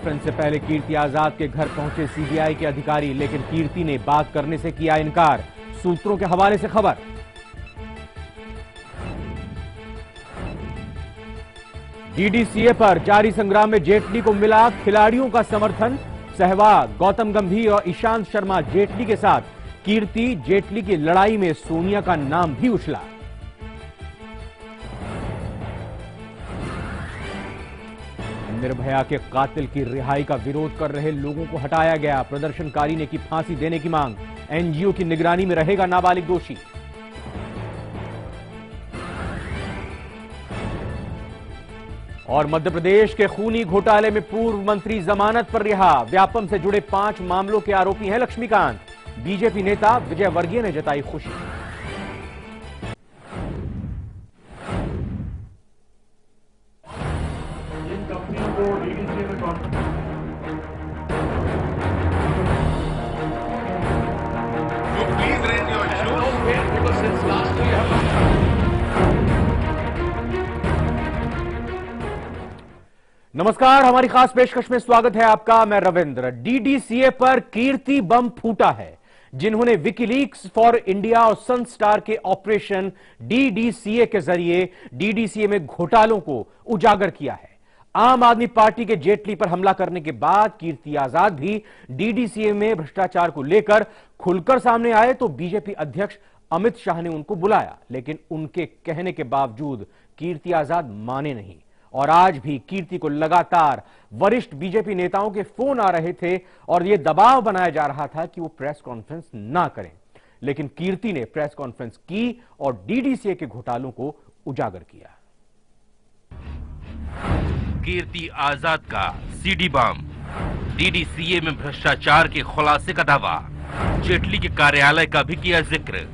Conference से पहले कीर्ति आजाद के घर पहुंचे सीबीआई के अधिकारी, लेकिन कीर्ति ने बात करने से किया इनकार। सूत्रों के हवाले से खबर। डीडीसीए पर जारी संग्राम में जेटली को मिला खिलाड़ियों का समर्थन। सहवाग, गौतम गंभीर और ईशांत शर्मा जेटली के साथ। कीर्ति जेटली की लड़ाई में सोनिया का नाम भी उछला। निर्भया के कातिल की रिहाई का विरोध कर रहे लोगों को हटाया गया। प्रदर्शनकारी ने की फांसी देने की मांग। एनजीओ की निगरानी में रहेगा नाबालिग दोषी। और मध्य प्रदेश के खूनी घोटाले में पूर्व मंत्री जमानत पर रिहा। व्यापम से जुड़े 5 मामलों के आरोपी हैं लक्ष्मीकांत। बीजेपी नेता विजय वर्गीय ने जताई खुशी। नमस्कार, हमारी खास पेशकश में स्वागत है आपका। मैं रविंद्र। डीडीसीए पर कीर्ति बम फूटा है, जिन्होंने विकीलीक्स फॉर इंडिया और सनस्टार के ऑपरेशन डीडीसीए के जरिए डीडीसीए में घोटालों को उजागर किया है। आम आदमी पार्टी के जेटली पर हमला करने के बाद कीर्ति आजाद भी डीडीसीए में भ्रष्टाचार को लेकर खुलकर सामने आए तो बीजेपी अध्यक्ष अमित शाह ने उनको बुलाया, लेकिन उनके कहने के बावजूद कीर्ति आजाद माने नहीं। और आज भी कीर्ति को लगातार वरिष्ठ बीजेपी नेताओं के फोन आ रहे थे और यह दबाव बनाया जा रहा था कि वो प्रेस कॉन्फ्रेंस ना करें, लेकिन कीर्ति ने प्रेस कॉन्फ्रेंस की और डीडीसीए के घोटालों को उजागर किया। कीर्ति आजाद का सीडी बम, डीडीसीए में भ्रष्टाचार के खुलासे का दावा, जेटली के कार्यालय का भी किया जिक्र।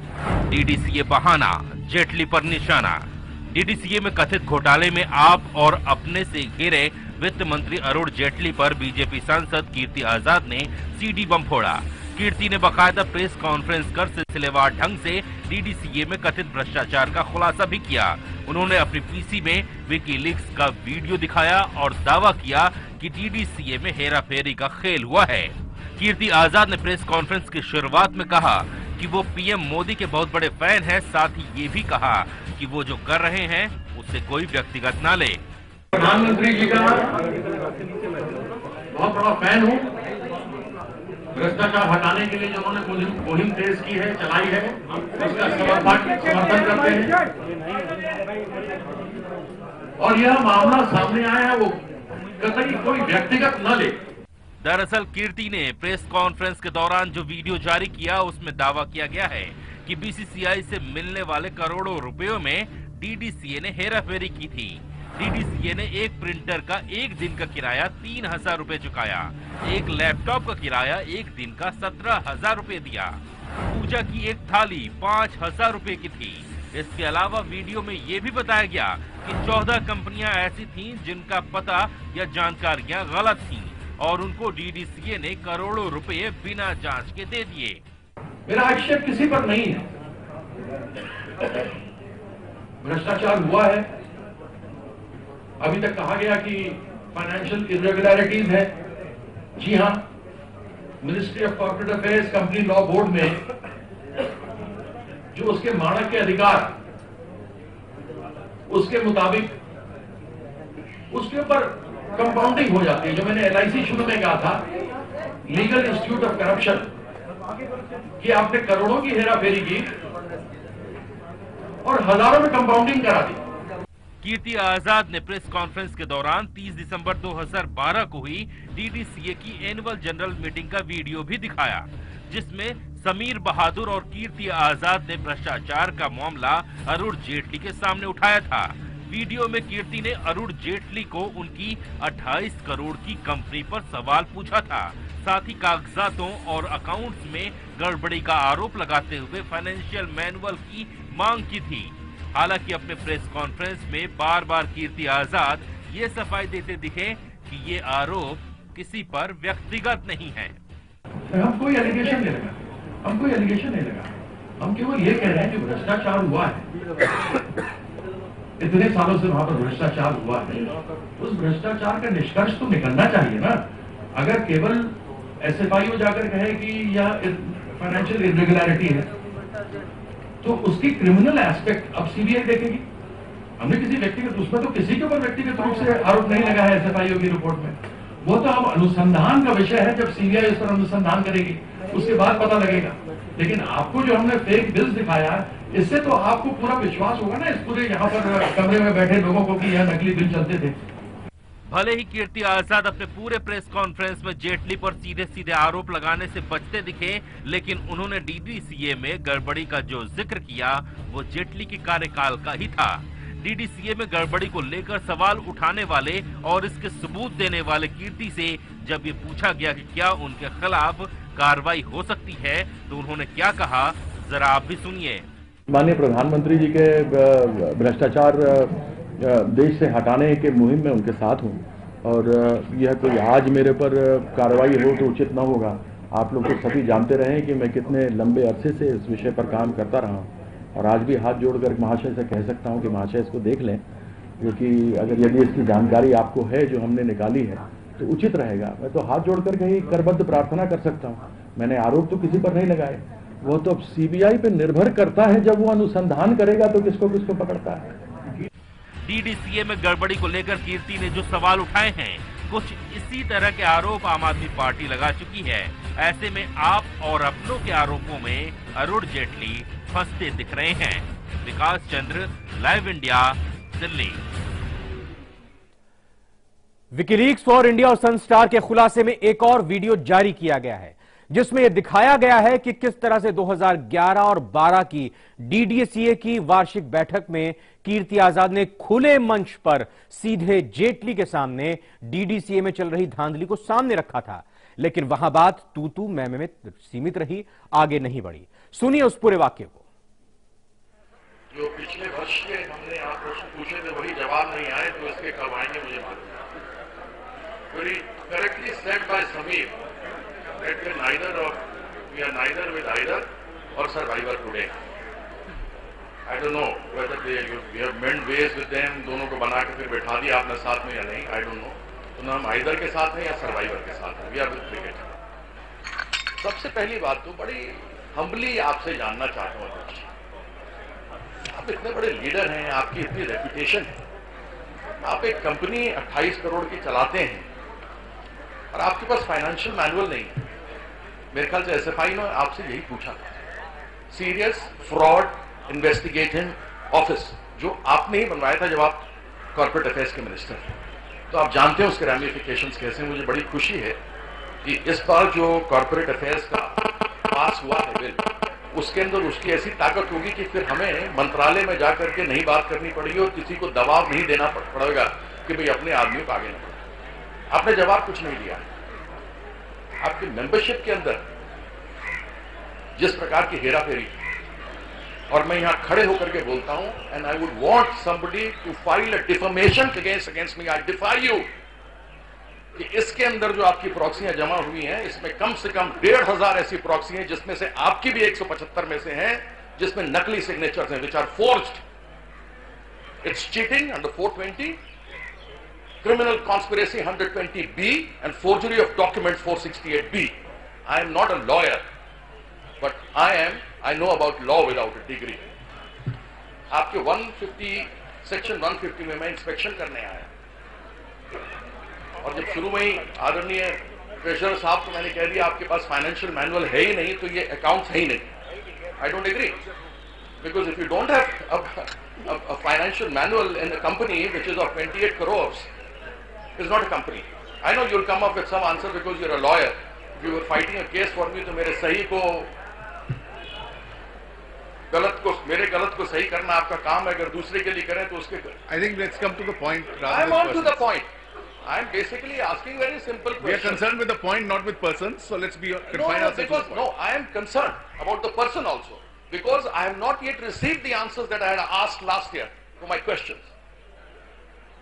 डीडीसीए बहाना, जेटली पर निशाना। डीडीसीए में कथित घोटाले में आप और अपने से घिरे वित्त मंत्री अरुण जेटली पर बीजेपी सांसद कीर्ति आजाद ने सीडी बम फोड़ा। कीर्ति ने बाकायदा प्रेस कॉन्फ्रेंस कर सिलसिलेवार ढंग से डीडीसीए में कथित भ्रष्टाचार का खुलासा भी किया। उन्होंने अपनी पीसी में विकीलीक्स का वीडियो दिखाया और दावा किया कि डीडीसीए में हेराफेरी का खेल हुआ है। कीर्ति आजाद ने प्रेस कॉन्फ्रेंस की शुरुआत में कहा कि वो पीएम मोदी के बहुत बड़े फैन हैं। साथ ही ये भी कहा कि वो जो कर रहे हैं उससे कोई व्यक्तिगत ना ले। प्रधानमंत्री जी का बहुत बड़ा फैन हूँ। भ्रष्टाचार हटाने के लिए जो उन्होंने मुहिम तेज की है, चलाई है, उसका समर्थन करते हैं। और यह मामला सामने आया है, वो कतई कोई व्यक्तिगत न ले। दरअसल कीर्ति ने प्रेस कॉन्फ्रेंस के दौरान जो वीडियो जारी किया उसमें दावा किया गया है कि बीसीसीआई से मिलने वाले करोड़ों रुपयों में डीडीसीए ने हेराफेरी की थी। डीडीसीए ने एक प्रिंटर का एक दिन का किराया 3,000 रुपए चुकाया, एक लैपटॉप का किराया एक दिन का 17,000 रुपए दिया। पूजा की एक थाली 5,000 रुपए की थी। इसके अलावा वीडियो में ये भी बताया गया कि 14 कंपनियां ऐसी थीं जिनका पता या जानकारियां गलत थीं और उनको डीडीसीए ने करोड़ों रुपए बिना जांच के दे दिए। मेरा आक्षेप किसी पर नहीं है। भ्रष्टाचार हुआ है। अभी तक कहा गया कि फाइनेंशियल इरेगुलरिटीज है। जी हां, ministry of corporate affairs company law board में जो उसके मानक के अधिकार, उसके मुताबिक उसके ऊपर कंपाउंडिंग हो जाती है। जो मैंने एलआईसी शुरू में कहा था, लीगल इंस्टीट्यूट ऑफ करप्शन, कि आपने करोड़ों की हेराफेरी की और हजारों में कंपाउंडिंग करा दी। कीर्ति आजाद ने प्रेस कॉन्फ्रेंस के दौरान 30 दिसंबर 2012 को हुई डीडीसीए की एनुअल जनरल मीटिंग का वीडियो भी दिखाया, जिसमें समीर बहादुर और कीर्ति आजाद ने भ्रष्टाचार का मामला अरुण जेटली के सामने उठाया था। वीडियो में कीर्ति ने अरुण जेटली को उनकी 28 करोड़ की कंपनी पर सवाल पूछा था। साथ ही कागजातों और अकाउंट्स में गड़बड़ी का आरोप लगाते हुए फाइनेंशियल मैनुअल की मांग की थी। हालांकि अपने प्रेस कॉन्फ्रेंस में बार बार कीर्ति आजाद ये सफाई देते दिखे कि ये आरोप किसी पर व्यक्तिगत नहीं है। हम कोई एलिगेशन नहीं लगा, हम कोई एलिगेशन नहीं लगा। हम केवल ये कह रहे हैं कि भ्रष्टाचार हुआ है। इतने सालों से वहां पर भ्रष्टाचार हुआ है, उस भ्रष्टाचार का निष्कर्ष तो निकलना चाहिए ना। अगर केवल SFIO जाकर कहे कि यह फाइनेंशियल इरेगुलरिटी है, तो उसकी क्रिमिनल एस्पेक्ट अब सीबीआई देखेगी। हमने किसी व्यक्तिगत, उसमें तो किसी के ऊपर व्यक्तिगत रूप से आरोप नहीं लगा है SFIO की रिपोर्ट में। वो तो अब अनुसंधान का विषय है, जब सीबीआई इस पर अनुसंधान करेगी उसके बाद पता लगेगा। लेकिन आपको जो हमने फेक बिल्स दिखाया, इससे तो आपको पूरा विश्वास होगा ना इस पूरे यहाँ पर कमरे में बैठे लोगों को कि यह नकली बिल चलते थे। भले ही कीर्ति आजाद अपने पूरे प्रेस कॉन्फ्रेंस में जेटली पर सीधे सीधे आरोप लगाने से बचते दिखे, लेकिन उन्होंने DDCA में गड़बड़ी का जो जिक्र किया वो जेटली के कार्यकाल का ही था। DDCA में गड़बड़ी को लेकर सवाल उठाने वाले और इसके सबूत देने वाले कीर्ति से जब ये पूछा गया कि क्या उनके खिलाफ कार्रवाई हो सकती है, तो उन्होंने क्या कहा, जरा आप भी सुनिए। माननीय प्रधानमंत्री जी के भ्रष्टाचार देश से हटाने के मुहिम में उनके साथ हूँ, और यह कोई आज मेरे पर कार्रवाई हो तो उचित न होगा। आप लोग तो सभी जानते रहे कि मैं कितने लंबे अरसे से इस विषय पर काम करता रहा हूँ, और आज भी हाथ जोड़कर महाशय से कह सकता हूँ कि महाशय इसको देख लें, क्योंकि अगर यदि इसकी जानकारी आपको है जो हमने निकाली है तो उचित रहेगा। मैं तो हाथ जोड़कर कहीं करबद्ध प्रार्थना कर सकता हूँ। मैंने आरोप तो किसी पर नहीं लगाए, वो तो अब सीबीआई पे निर्भर करता है, जब वो अनुसंधान करेगा तो किसको किसको पकड़ता है। DDCA में गड़बड़ी को लेकर कीर्ति ने जो सवाल उठाए हैं, कुछ इसी तरह के आरोप आम आदमी पार्टी लगा चुकी है। ऐसे में आप और अपनों के आरोपों में अरुण जेटली फंसते दिख रहे हैं। Vikas Chandra, live India, Delhi. WikiLeaks for India और सनस्टार के खुलासे में एक और वीडियो जारी किया गया है, जिसमें यह दिखाया गया है कि किस तरह से 2011 और 12 की DDCA की वार्षिक बैठक में कीर्ति आजाद ने खुले मंच पर सीधे जेटली के सामने DDCA में चल रही धांधली को सामने रखा था, लेकिन वहां बात तू मैं में सीमित रही, आगे नहीं बढ़ी। सुनिए उस पूरे वाक्य को। जो पिछले वर्ष के हमने आप प्रश्न पूछे थे वही जवाब नहीं आए, तो इसके कब आएंगे मुझे मालूम है। Very correctly said by Samir that we are neither with either or survivor today. I don't know whether we have mend ways with them, दोनों को बना के फिर बैठा दिया आपने साथ में या नहीं, I don't know। तो ना हम either के साथ हैं या survivor के साथ हैं, we are with cricket। सबसे पहली बात तो बड़ी humbly आपसे जानना चाहता हूँ अध्यक्ष, आप इतने बड़े लीडर हैं, आपकी इतनी रेपुटेशन है, आप एक कंपनी 28 करोड़ की चलाते हैं और आपके पास फाइनेंशियल मैनुअल नहीं है। मेरे ख्याल से SFI ने आपसे यही पूछा था, सीरियस फ्रॉड इन्वेस्टिगेटिंग ऑफिस, जो आपने ही बनवाया था जब आप कॉर्पोरेट अफेयर्स के मिनिस्टर थे, तो आप जानते हैं उसके रैमिफिकेशंस कैसे हैं। मुझे बड़ी खुशी है कि इस बार जो कॉर्पोरेट अफेयर्स का पास हुआ है बिल, उसके अंदर उसकी ऐसी ताकत होगी कि फिर हमें मंत्रालय में जाकर के नहीं बात करनी पड़ेगी और किसी को दबाव नहीं देना पड़ेगा कि भाई अपने आदमियों को आगे न बढ़े। आपने जवाब कुछ नहीं दिया। आपकी मेंबरशिप के अंदर जिस प्रकार की हेराफेरी, और मैं यहां खड़े होकर के बोलता हूं, and I would want somebody to file a defamation against me, I defy you, कि इसके अंदर जो आपकी प्रॉक्सियां जमा हुई हैं, इसमें कम से कम 1500 ऐसी प्रॉक्सी हैं जिसमें से आपकी भी 175 में से हैं जिसमें नकली सिग्नेचर्स हैं, which are forged. It's cheating under 420, criminal conspiracy 120B, and forgery of documents 468B. I am not a lawyer, but I know about law without a degree. आपके 150 सेक्शन 150 में मैं इंस्पेक्शन करने आया, और जब शुरू में ही आदरणीय ट्रेजरर साहब को मैंने कह दिया आपके पास फाइनेंशियल मैनुअल है ही नहीं, तो ये अकाउंट्स है ही नहीं। I don't agree, because if you don't have a financial manual in a company which is of 28 crores, is not a company. I know you'll come up with some answer because you're a lawyer. If you were fighting a case for me, तो मेरे सही को मेरे गलत को सही करना आपका काम है, अगर दूसरे के लिए करें तो उसके। I think let's come to the point. I'm on to the point. I'm basically asking very simple questions. We are concerned with the point, not with persons. So let's be confine ourselves to the point. No, I am concerned about the person also, because I have not yet received the answers that I had asked last year to my questions.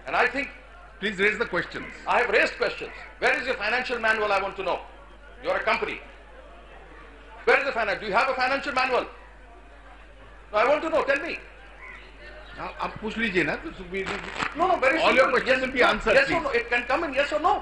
And I think. Please raise the questions. I have raised questions. Where is your financial manual? I want to know. You are a company. Where is the financial? Do you have a financial manual? No, I want to know. Tell me. आप पूछ लीजिए ना, तो No, very all simple. your questions will be answered. Yes or no? It can come in yes or no.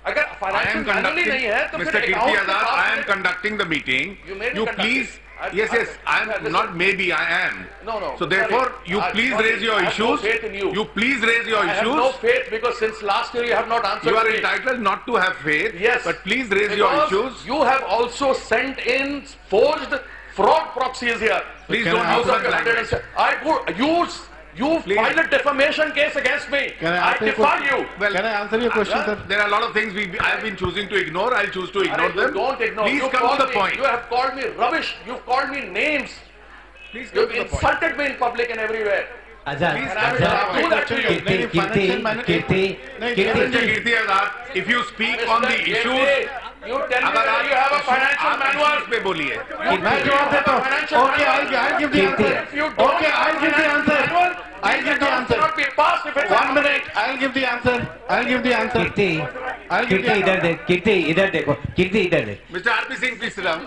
अगर I am financial manually conducting, नहीं है तो Mr. फिर Kirti account के Azad, पास I am में- conducting the meeting. You may be You conducting. please, yes, I am listen. not maybe, I am. No. So therefore, you please raise your I have no issues. faith in you. You please raise your I have no issues. faith because since last year you have not answered You are me. entitled not to have faith. Yes. But please raise your Because issues. You have also sent in forged fraud proxies here. Please Can don't I use answer that your language. I would use. You Please. filed a defamation case against me. Can I I answer your defy question? you. Well, Can I answer your question, Yeah. sir? there are a lot of things I have been choosing to ignore. I'll choose to ignore Arey, them. Don't ignore. Please You come to called the me- point. You have called me rubbish. You've called me names. Please come You've to the point. insulted me in public and everywhere. Azad, And I will Azad, do that to you. Kirti, Mr. Kirti Azad, if you speak on the Mr. issues, Kirti, you tell me अगर whether आप you have a issues- financial आप manual. issues पे बोलिए. मैं जवाब देता हूँ. Financial Okay, manual. I'll give the Kirti. answer. If you don't Okay, have I'll give the financial answer. manual, I'll give the then answer. cannot be passed if it's 1 minute. I'll give the answer. I'll give the answer. Kirti, I'll give Kirti the इधर answer. देख, कीर्ति इधर देखो, कीर्ति इधर देख। Mr. R.P. Singh, please sit down.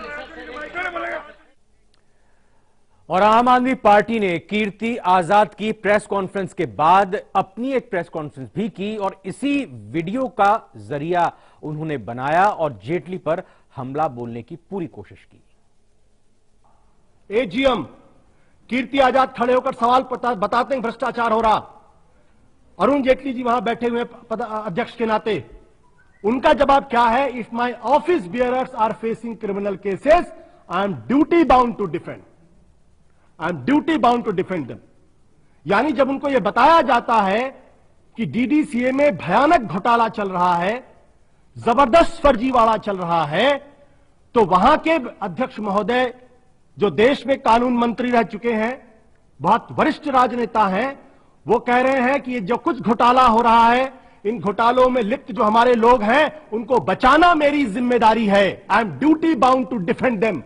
और आम आदमी party ने कीर्ति आजाद की प्रेस कॉन्फ्रेंस के बाद अपनी एक प्रेस कॉन्फ्रेंस भी की और इसी वीडियो का जरिया उन्होंने बनाया और जेटली पर हमला बोलने की पूरी कोशिश की। एजीएम कीर्ति आजाद खड़े होकर सवाल बताते हैं भ्रष्टाचार हो रहा। अरुण जेटली जी वहां बैठे हुए अध्यक्ष के नाते उनका जवाब क्या है? If my office bearers are facing criminal cases I am duty bound to defend, I am duty bound to defend them. यानी जब उनको यह बताया जाता है कि डीडीसीए में भयानक घोटाला चल रहा है, जबरदस्त फर्जीवाड़ा चल रहा है, तो वहां के अध्यक्ष महोदय जो देश में कानून मंत्री रह चुके हैं, बहुत वरिष्ठ राजनेता हैं, वो कह रहे हैं कि ये जो कुछ घोटाला हो रहा है, इन घोटालों में लिप्त जो हमारे लोग हैं उनको बचाना मेरी जिम्मेदारी है। I am duty bound to defend them.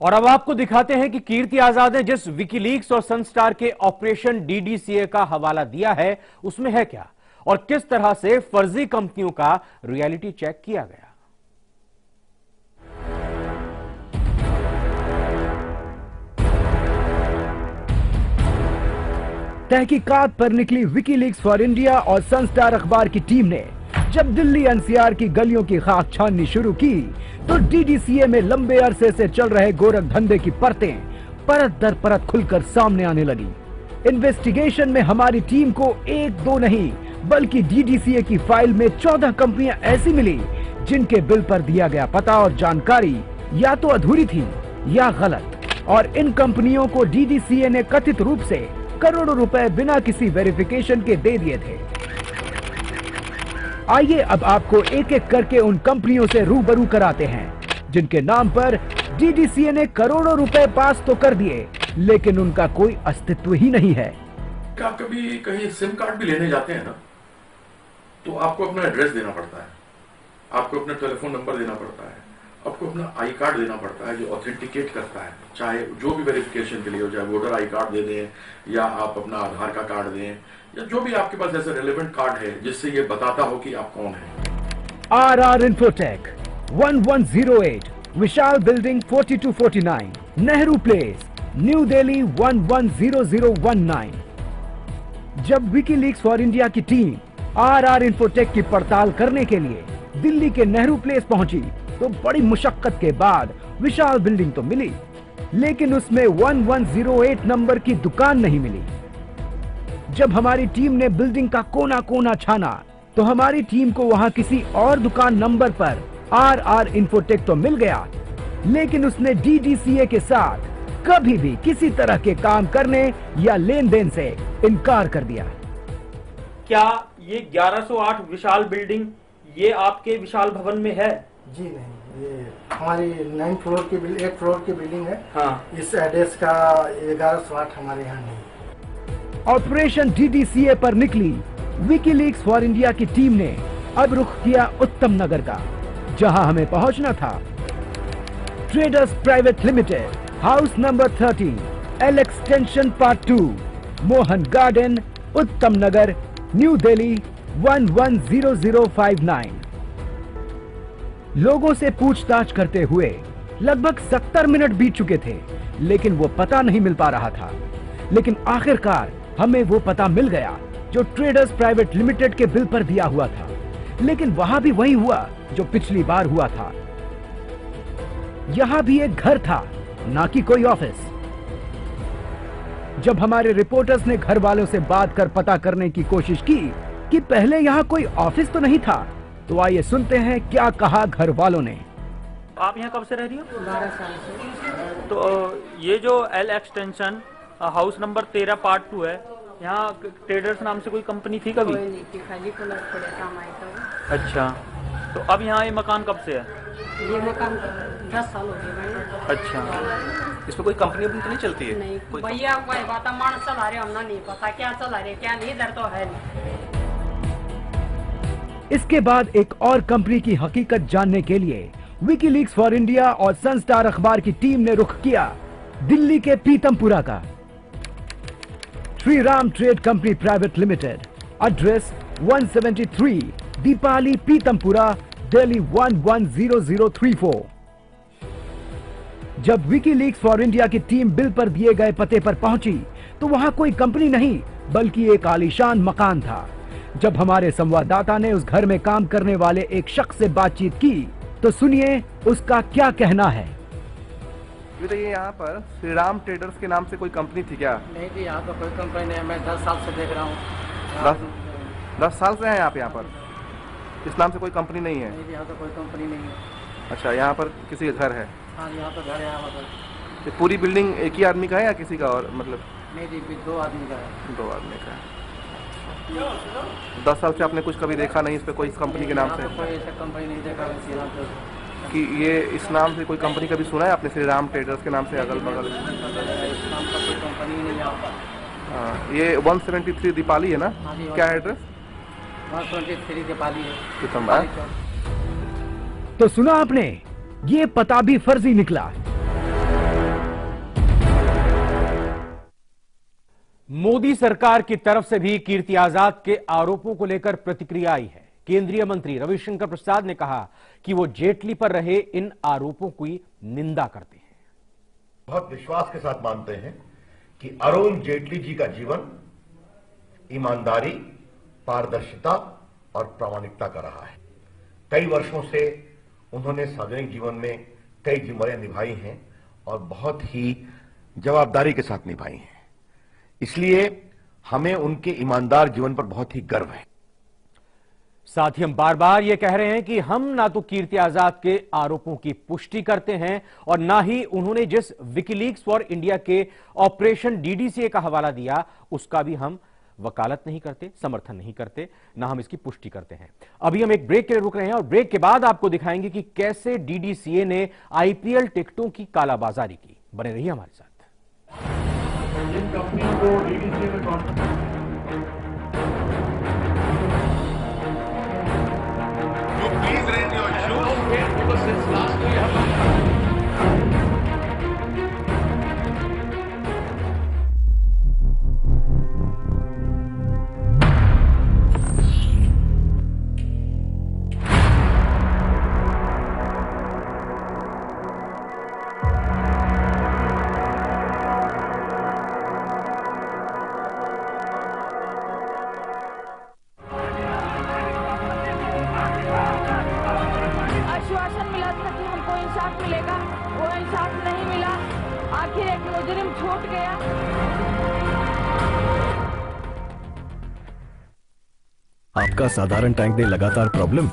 और अब आपको दिखाते हैं कि कीर्ति आजाद ने जिस विकीलीक्स और सनस्टार के ऑपरेशन डीडीसीए का हवाला दिया है उसमें है क्या और किस तरह से फर्जी कंपनियों का रियलिटी चेक किया गया। तहकीकात पर निकली विकीलीक्स फॉर इंडिया और सनस्टार अखबार की टीम ने जब दिल्ली एनसीआर की गलियों की खाक छाननी शुरू की तो डीडीसीए में लंबे अरसे से चल रहे गोरख धंधे की परतें परत दर परत खुलकर सामने आने लगी। इन्वेस्टिगेशन में हमारी टीम को एक दो नहीं बल्कि डीडीसीए की फाइल में 14 कंपनियां ऐसी मिली जिनके बिल पर दिया गया पता और जानकारी या तो अधूरी थी या गलत, और इन कंपनियों को डीडीसीए ने कथित रूप से करोड़ों रुपए बिना किसी वेरिफिकेशन के दे दिए थे। आइए अब आपको एक एक करके उन कंपनियों से रूबरू कराते हैं जिनके नाम पर डीडीसीए ने करोड़ों रुपए पास तो कर दिए लेकिन उनका कोई अस्तित्व ही नहीं है। आप कभी कहीं सिम कार्ड भी लेने जाते हैं ना, तो आपको अपना एड्रेस देना पड़ता है, आपको अपना टेलीफोन नंबर देना पड़ता है, आपको अपना आई कार्ड देना पड़ता है जो ऑथेंटिकेट करता है, चाहे जो भी वेरिफिकेशन के लिए हो, चाहे वोटर आई कार्ड दे दें या आप अपना आधार का कार्ड दें या जो भी आपके पास ऐसा रेलेवेंट कार्ड है जिससे ये बताता हो कि आप कौन है। R Infotech 1108 Vishal building 4249 Nehru Place New Delhi 110019। जब विकीलीक्स फॉर इंडिया की टीम आर इन्फोटेक की पड़ताल करने के लिए दिल्ली के नेहरू प्लेस पहुंची तो बड़ी मुशक्कत के बाद विशाल बिल्डिंग तो मिली लेकिन उसमें 1108 नंबर की दुकान नहीं मिली। जब हमारी टीम ने बिल्डिंग का कोना कोना छाना तो हमारी टीम को वहां किसी और दुकान नंबर पर आर इन्फोटेक तो मिल गया लेकिन उसने डीडीसीए के साथ कभी भी किसी तरह के काम करने या लेन देन से इनकार कर दिया। क्या ये 1108 विशाल बिल्डिंग ये आपके विशाल भवन में है? जी नहीं, ये हमारी 9 फ्लोर की 8 फ्लोर की बिल्डिंग है। हाँ। इस एड्रेस का 1108 हमारे यहाँ नहीं। ऑपरेशन डीडीसीए पर निकली विकीलीक्स फॉर इंडिया की टीम ने अब रुख किया उत्तम नगर का जहां हमें पहुंचना था। Traders private limited, house number 13, L extension part 2, Mohan garden, उत्तम नगर, न्यू दिल्ली 110059। लोगों से पूछताछ करते हुए लगभग 70 मिनट बीत चुके थे लेकिन वो पता नहीं मिल पा रहा था, लेकिन आखिरकार हमें वो पता मिल गया जो ट्रेडर्स प्राइवेट लिमिटेड के बिल पर दिया हुआ था। लेकिन वहां भी वही हुआ जो पिछली बार हुआ था। यहां भी एक घर था, ना कि कोई ऑफिस। जब हमारे रिपोर्टर्स ने घर वालों से बात कर पता करने की कोशिश की कि पहले यहां कोई ऑफिस तो नहीं था, तो आइए सुनते हैं क्या कहा घर वालों ने। आप यहाँ कब से रह रही हो? 12 साल से। तो ये जो L extension house number 13 part 2 है, यहाँ ट्रेडर्स नाम से कोई कंपनी थी कभी? कोई नहीं थी, खाली प्लॉट पड़े काम आए थे। अच्छा, तो अब यहाँ ये मकान कब से है? ये मकान 10 साल हो गए भाई। अच्छा, इसमें कोई कंपनी तो नहीं चलती है? नहीं भैया, कोई बात मान चला रहे, हमने नहीं पता क्या चला रहे क्या नहीं, इधर तो है नहीं। इसके बाद एक और कंपनी की हकीकत जानने के लिए विकीलीक्स फॉर इंडिया और सनस्टार अखबार की टीम ने रुख किया दिल्ली के पीतमपुरा का। Shri Ram trade company private limited, address 173 Deepali Pitampura, Delhi 110034। जब विकीलीक्स फॉर इंडिया की टीम बिल पर दिए गए पते पर पहुंची तो वहां कोई कंपनी नहीं बल्कि एक आलीशान मकान था। जब हमारे संवाददाता ने उस घर में काम करने वाले एक शख्स से बातचीत की तो सुनिए उसका क्या कहना है। ये यहाँ पर श्री राम ट्रेडर्स के नाम से कोई कंपनी थी क्या? नहीं थी, यहाँ तो कोई कंपनी नहीं है, मैं 10 साल से देख रहा हूँ। 10 साल से हैं आप यहाँ पर? इस नाम से कोई कंपनी नहीं है? नहीं, यहाँ तो कोई कंपनी नहीं है। अच्छा, यहाँ पर किसी का घर है? हाँ, यहाँ तो घर है यहाँ पर। ये पूरी बिल्डिंग एक ही आदमी का है या किसी का और मतलब? नहीं जी, 2 आदमी का है। 2 आदमी का है। 10 साल से आपने कुछ कभी देखा नहीं इस पे कोई कंपनी के नाम से? कोई ऐसा कंपनी नहीं देखा कि ये इस नाम से कोई कंपनी कभी सुना है आपने? श्री राम ट्रेडर्स के नाम से अगल बगल इस नाम का कोई कंपनी नहीं है। हाँ, ये 173 दीपाली है ना? क्या है एड्रेस? 123 दीपाली है। कितना? तो सुना आपने, ये पता भी फर्जी निकला। मोदी सरकार की तरफ से भी कीर्ति आजाद के आरोपों को लेकर प्रतिक्रिया आई है। केंद्रीय मंत्री रविशंकर प्रसाद ने कहा कि वो जेटली पर रहे इन आरोपों की निंदा करते हैं। बहुत विश्वास के साथ मानते हैं कि अरुण जेटली जी का जीवन ईमानदारी, पारदर्शिता और प्रामाणिकता का रहा है। कई वर्षों से उन्होंने सार्वजनिक जीवन में कई जिम्मेदारियां निभाई हैं और बहुत ही जवाबदारी के साथ निभाई हैं। इसलिए हमें उनके ईमानदार जीवन पर बहुत ही गर्व है। साथ ही हम बार बार यह कह रहे हैं कि हम ना तो कीर्ति आजाद के आरोपों की पुष्टि करते हैं और ना ही उन्होंने जिस विकीलीक्स फॉर इंडिया के ऑपरेशन डीडीसीए का हवाला दिया उसका भी हम वकालत नहीं करते, समर्थन नहीं करते, ना हम इसकी पुष्टि करते हैं। अभी हम एक ब्रेक के लिए रुक रहे हैं और ब्रेक के बाद आपको दिखाएंगे कि कैसे डीडीसीए ने आईपीएल टिकटों की कालाबाजारी की। बने रहिए हमारे साथ। जिन कंपनियों को डीडीसीए में Please raise your shoes. because since last year you have आश्वासन मिला था कि हमको इंसाफ मिलेगा, वो इंसाफ नहीं मिला। आखिर एक मुजरिम छूट गया। आपका साधारण टैंक दे लगातार प्रॉब्लम,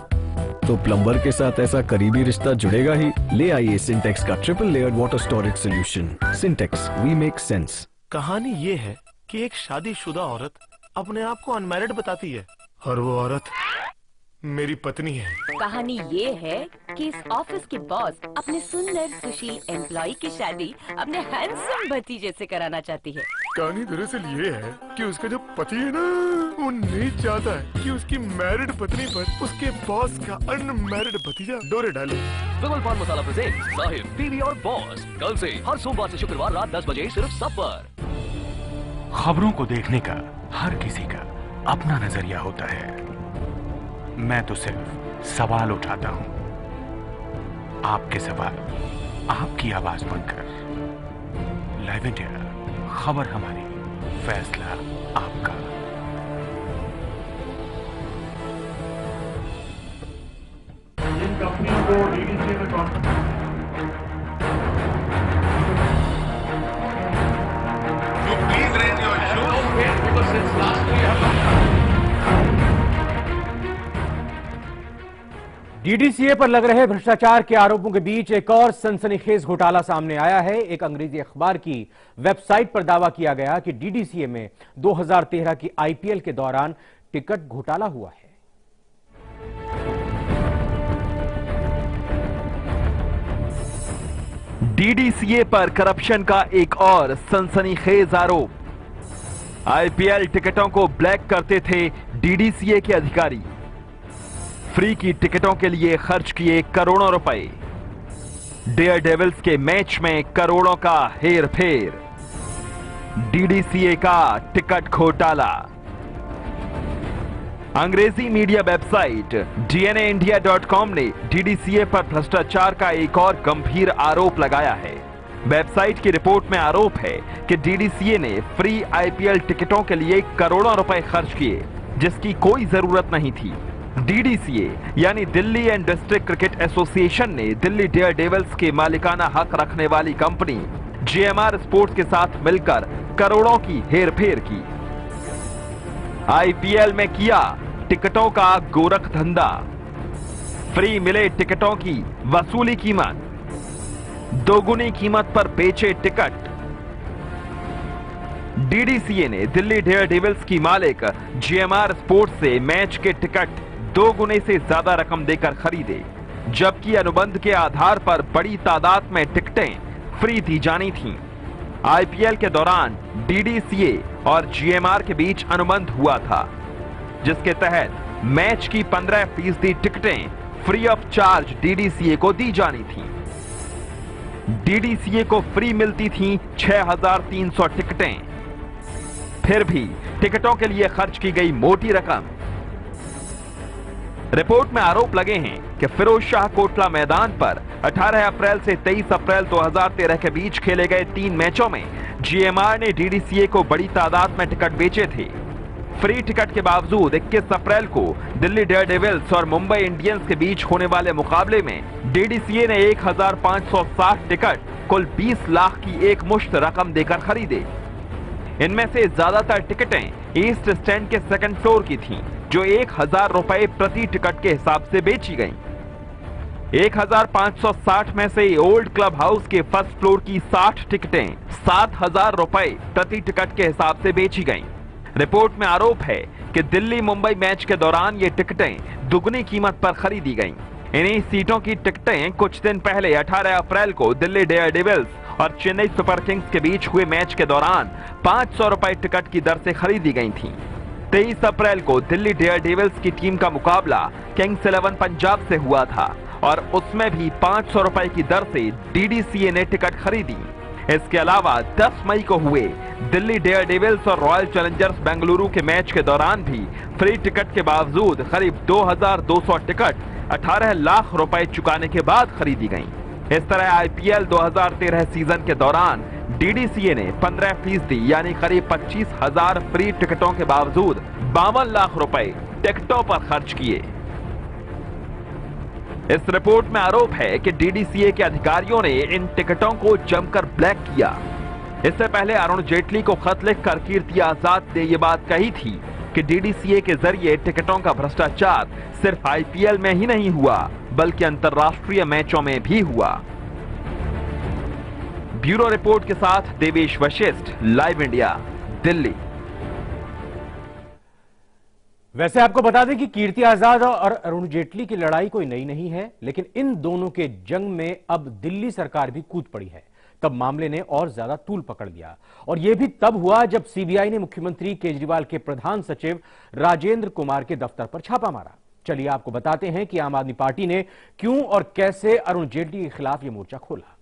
तो प्लम्बर के साथ ऐसा करीबी रिश्ता जुड़ेगा ही। ले आइए सिंटेक्स का triple layered water storage solution. Sintex, we make sense. कहानी ये है कि एक शादीशुदा औरत अपने आप को अनमैरिड बताती है और वो औरत मेरी पत्नी है। कहानी ये है कि इस ऑफिस के बॉस अपने सुंदर सुशील एम्प्लॉय की शादी अपने हैंडसम भतीजे से कराना चाहती है। कहानी दरअसल ये है कि उसका जो पति है ना, वो नहीं चाहता है कि उसकी मैरिड पत्नी पर उसके बॉस का अनमैरिड भतीजा डोरे डाले। विमल पान मसाला प्रेजेंट साहिब, बीवी और बॉस, कल से हर सोमवार से शुक्रवार रात 10 बजे सिर्फ सब पर। खबरों को देखने का हर किसी का अपना नजरिया होता है। मैं तो सिर्फ सवाल उठाता हूं, आपके सवाल आपकी आवाज बनकर। लाइव इंडिया, खबर हमारी, फैसला आपका। कंपनी को डीडीसीए में Please raise your shoes. because since last year DDCA पर लग रहे भ्रष्टाचार के आरोपों के बीच एक और सनसनीखेज घोटाला सामने आया है। एक अंग्रेजी अखबार की वेबसाइट पर दावा किया गया कि डीडीसीए में 2013 की आईपीएल के दौरान टिकट घोटाला हुआ है। डीडीसीए पर करप्शन का एक और सनसनीखेज आरोप। आईपीएल टिकटों को ब्लैक करते थे डीडीसीए के अधिकारी। फ्री की टिकटों के लिए खर्च किए करोड़ों रुपए। डेयर डेविल्स के मैच में करोड़ों का हेर फेर। डीडीसीए का टिकट घोटाला। अंग्रेजी मीडिया वेबसाइट dnaindia.com ने डीडीसीए पर भ्रष्टाचार का एक और गंभीर आरोप लगाया है। वेबसाइट की रिपोर्ट में आरोप है कि डीडीसीए ने फ्री आईपीएल टिकटों के लिए करोड़ों रुपए खर्च किए, जिसकी कोई जरूरत नहीं थी। डीडीसीए यानी Delhi and district cricket association ने दिल्ली डेयर डेविल्स के मालिकाना हक रखने वाली कंपनी जीएमआर स्पोर्ट्स के साथ मिलकर करोड़ों की हेरफेर की। आईपीएल में किया टिकटों का गोरख धंधा। फ्री मिले टिकटों की वसूली कीमत, दोगुनी कीमत पर बेचे टिकट। डीडीसीए ने दिल्ली डेयर डेविल्स की मालिक जीएमआर स्पोर्ट्स से मैच के टिकट 2 गुने से ज्यादा रकम देकर खरीदे, जबकि अनुबंध के आधार पर बड़ी तादाद में टिकटें फ्री दी जानी थीं। आईपीएल के दौरान डीडीसीए और जीएमआर के बीच अनुबंध हुआ था, जिसके तहत मैच की 15% टिकटें फ्री ऑफ चार्ज डीडीसीए को दी जानी थीं। डीडीसीए को फ्री मिलती थीं 6,300 टिकटें। फिर भी टिकटों के लिए खर्च की गई मोटी रकम। रिपोर्ट में आरोप लगे हैं कि फिरोज शाह कोटला मैदान पर 18 अप्रैल से 23 अप्रैल 2013 के बीच खेले गए 3 मैचों में जीएमआर ने डीडीसीए को बड़ी तादाद में टिकट बेचे थे। फ्री टिकट के बावजूद 21 अप्रैल को दिल्ली डेयर डेविल्स और मुंबई इंडियंस के बीच होने वाले मुकाबले में डीडीसीए ने 1,560 टिकट कुल 20 लाख की एक मुश्त रकम देकर खरीदे। इनमें से ज्यादातर टिकटें ईस्ट स्टैंड के सेकंड फ्लोर की थीं, जो 1,000 रुपए प्रति टिकट के हिसाब से बेची गईं। 1,560 में से ओल्ड क्लब हाउस के फर्स्ट फ्लोर की 60 टिकटें 7,000 रुपए प्रति टिकट के हिसाब से बेची गईं। रिपोर्ट में आरोप है कि दिल्ली मुंबई मैच के दौरान ये टिकटें दुगनी कीमत पर खरीदी गईं। इन्हीं सीटों की टिकटें कुछ दिन पहले 18 अप्रैल को दिल्ली डेयर डेविल्स और चेन्नई सुपर किंग्स के बीच हुए मैच के दौरान 500 रुपए टिकट की दर से खरीदी गई थीं। 23 अप्रैल को दिल्ली डेयर डेविल्स की टीम का मुकाबला किंग्स 11 पंजाब से हुआ था और उसमें भी 500 रुपए की दर से डीडीसीए ने टिकट खरीदी। इसके अलावा 10 मई को हुए दिल्ली डेयर डेविल्स और रॉयल चैलेंजर्स बेंगलुरु के मैच के दौरान भी फ्री टिकट के बावजूद करीब 2,200 टिकट 18 लाख रुपए चुकाने के बाद खरीदी गईं। इस तरह आईपीएल 2013 सीजन के दौरान डीडीसीए ने 15% यानी करीब 25,000 फ्री टिकटों के बावजूद 52 लाख रुपए टिकटों पर खर्च किए। इस रिपोर्ट में आरोप है कि डीडीसीए के अधिकारियों ने इन टिकटों को जमकर ब्लैक किया। इससे पहले अरुण जेटली को खत लिखकर कीर्ति आजाद ने यह बात कही थी कि डीडीसीए के जरिए टिकटों का भ्रष्टाचार सिर्फ आईपीएल में ही नहीं हुआ, बल्कि अंतर्राष्ट्रीय मैचों में भी हुआ। ब्यूरो रिपोर्ट के साथ देवेश वशिष्ठ, लाइव इंडिया, दिल्ली। वैसे आपको बता दें कि कीर्ति आजाद और अरुण जेटली की लड़ाई कोई नई नहीं है, लेकिन इन दोनों के जंग में अब दिल्ली सरकार भी कूद पड़ी है। तब मामले ने और ज्यादा तूल पकड़ लिया और यह भी तब हुआ जब सीबीआई ने मुख्यमंत्री केजरीवाल के प्रधान सचिव राजेंद्र कुमार के दफ्तर पर छापा मारा। चलिए आपको बताते हैं कि आम आदमी पार्टी ने क्यों और कैसे अरुण जेटली के खिलाफ यह मोर्चा खोला।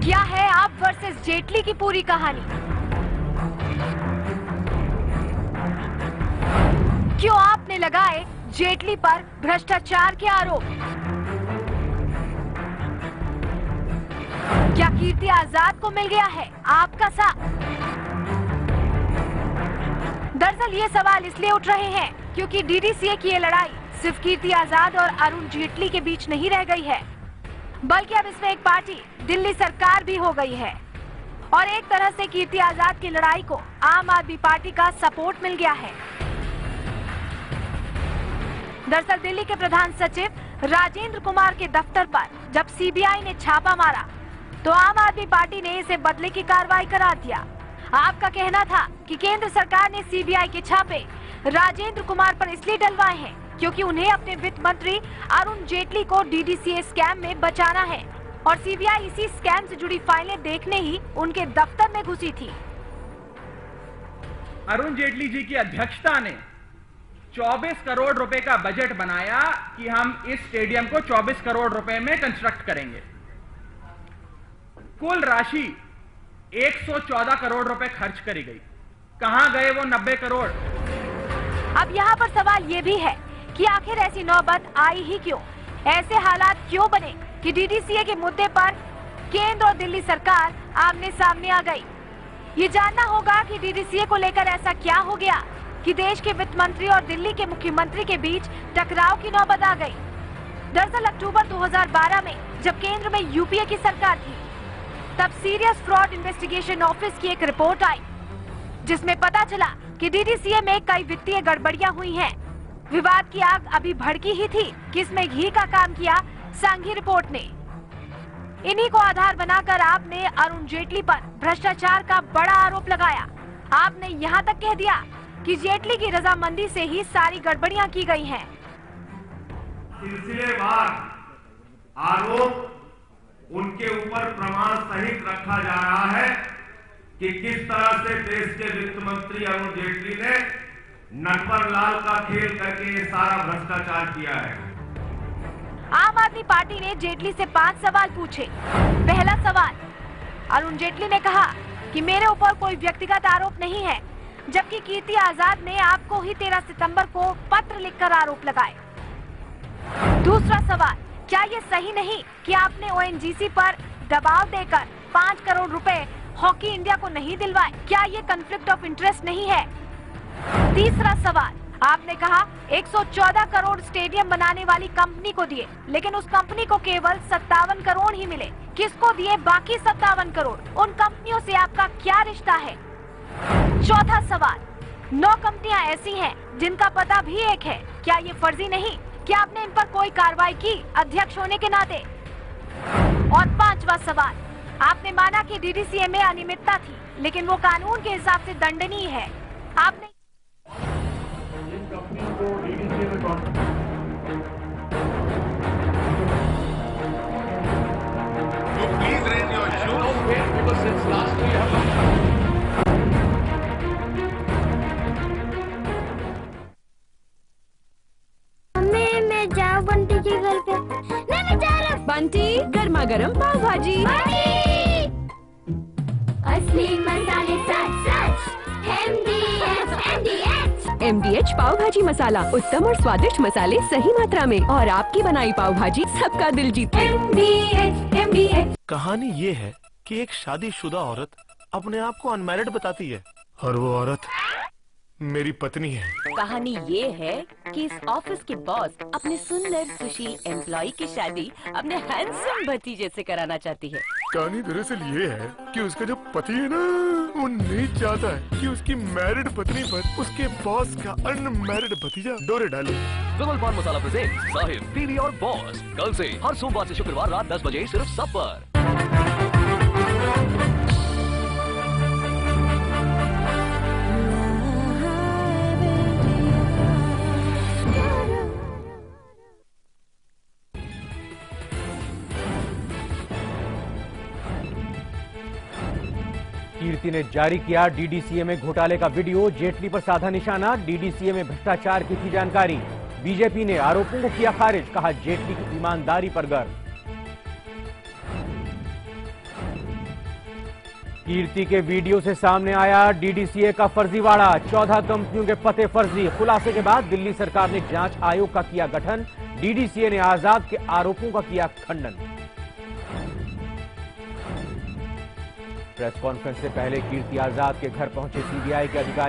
क्या है आप वर्सेस जेटली की पूरी कहानी? क्यों आपने लगाए जेटली पर भ्रष्टाचार के आरोप? क्या कीर्ति आजाद को मिल गया है आपका साथ? दरअसल ये सवाल इसलिए उठ रहे हैं क्योंकि डीडीसीए की ये लड़ाई सिर्फ कीर्ति आजाद और अरुण जेटली के बीच नहीं रह गई है, बल्कि अब इसमें एक पार्टी दिल्ली सरकार भी हो गई है और एक तरह से कीर्ति आजाद की लड़ाई को आम आदमी पार्टी का सपोर्ट मिल गया है। दरअसल दिल्ली के प्रधान सचिव राजेंद्र कुमार के दफ्तर पर जब सीबीआई ने छापा मारा तो आम आदमी पार्टी ने इसे बदले की कार्रवाई करार दिया। आपका कहना था कि केंद्र सरकार ने सीबीआई के छापे राजेंद्र कुमार पर इसलिए डलवाए हैं क्योंकि उन्हें अपने वित्त मंत्री अरुण जेटली को डीडीसीए स्कैम में बचाना है और सीबीआई इसी स्कैम से जुड़ी फाइलें देखने ही उनके दफ्तर में घुसी थी। अरुण जेटली जी की अध्यक्षता ने 24 करोड़ रुपए का बजट बनाया कि हम इस स्टेडियम को 24 करोड़ रुपए में कंस्ट्रक्ट करेंगे। कुल राशि 114 करोड़ रुपए खर्च करी गई। कहां गए वो 90 करोड़? अब यहाँ पर सवाल ये भी है कि आखिर ऐसी नौबत आई ही क्यों? ऐसे हालात क्यों बने कि डीडीसीए के मुद्दे पर केंद्र और दिल्ली सरकार आमने सामने आ गई? ये जानना होगा कि डीडीसीए को लेकर ऐसा क्या हो गया कि देश के वित्त मंत्री और दिल्ली के मुख्यमंत्री के बीच टकराव की नौबत आ गई। दरअसल अक्टूबर 2012 में जब केंद्र में यूपीए की सरकार थी तब सीरियस फ्रॉड इन्वेस्टिगेशन ऑफिस की एक रिपोर्ट आई जिसमें पता चला कि डीडीसीए में कई वित्तीय गड़बड़ियां हुई हैं। विवाद की आग अभी भड़की ही थी कि इसमें घी का काम किया सांघी रिपोर्ट ने। इन्हीं को आधार बनाकर आपने अरुण जेटली पर भ्रष्टाचार का बड़ा आरोप लगाया। आपने यहां तक कह दिया कि जेटली की रजामंदी से ही सारी गड़बड़ियां की गई हैं। सिलसिलेवार आरोप उनके ऊपर प्रमाण सहित रखा जा रहा है कि किस तरह से देश के वित्त मंत्री अरुण जेटली ने नटवर लाल का खेल करके ये सारा भ्रष्टाचार किया है। आम आदमी पार्टी ने जेटली से 5 सवाल पूछे। पहला सवाल, अरुण जेटली ने कहा कि मेरे ऊपर कोई व्यक्तिगत आरोप नहीं है, जबकि कीर्ति आजाद ने आपको ही 13 सितंबर को पत्र लिखकर आरोप लगाए। दूसरा सवाल, क्या ये सही नहीं कि आपने ओएनजीसी पर दबाव देकर 5 करोड़ रुपए हॉकी इंडिया को नहीं दिलवाए? क्या ये कॉन्फ्लिक्ट ऑफ इंटरेस्ट नहीं है? तीसरा सवाल, आपने कहा 114 करोड़ स्टेडियम बनाने वाली कंपनी को दिए, लेकिन उस कंपनी को केवल 57 करोड़ ही मिले। किसको दिए बाकी 57 करोड़? उन कंपनियों से आपका क्या रिश्ता है? चौथा सवाल, 9 कंपनियां ऐसी हैं जिनका पता भी एक है। क्या ये फर्जी नहीं कि आपने इन पर कोई कार्रवाई की अध्यक्ष होने के नाते? और 5वां सवाल, आपने माना कि डीडीसीए में अनियमितता थी, लेकिन वो कानून के हिसाब से दंडनीय है। आपने Please raise your shoes because since last year मैं जाऊँ बंटी के घर पे। नहीं मैं जा रहा। बंटी, गर्मा गर्म पाव भाजी। असली मसाले सच सच MDH पाव भाजी मसाला, उत्तम और स्वादिष्ट मसाले सही मात्रा में और आपकी बनाई पाव भाजी सबका दिल जीती। MDH। कहानी ये है कि एक शादीशुदा औरत अपने आप को अनमैरिड बताती है और वो औरत मेरी पत्नी है। कहानी ये है कि इस ऑफिस के बॉस अपने सुंदर सुशील एम्प्लॉय की शादी अपने हैंडसम भतीजे से कराना चाहती है। कहानी दरअसल ये है कि उसका जो पति है ना, वो नहीं चाहता है कि उसकी मैरिड पत्नी पर उसके बॉस का अनमैरिड भतीजा डोरे डाले। विमल पान मसाला प्रेजेंट साहिब, बीवी और बॉस, कल से हर सोमवार से शुक्रवार रात 10 बजे सिर्फ सब पर। कीर्ति ने जारी किया डीडीसीए में घोटाले का वीडियो, जेटली पर साधा निशाना। डीडीसीए में भ्रष्टाचार की थी जानकारी। बीजेपी ने आरोपों को किया खारिज, कहा जेटली की ईमानदारी पर गर्व। कीर्ति के वीडियो से सामने आया डीडीसीए का फर्जीवाड़ा, 14 कंपनियों के पते फर्जी। खुलासे के बाद दिल्ली सरकार ने जांच आयोग का किया गठन। डीडीसीए ने आजाद के आरोपों का किया खंडन। प्रेस कॉन्फ्रेंस से पहले कीर्ति आजाद के घर पहुंचे सीबीआई के अधिकारी।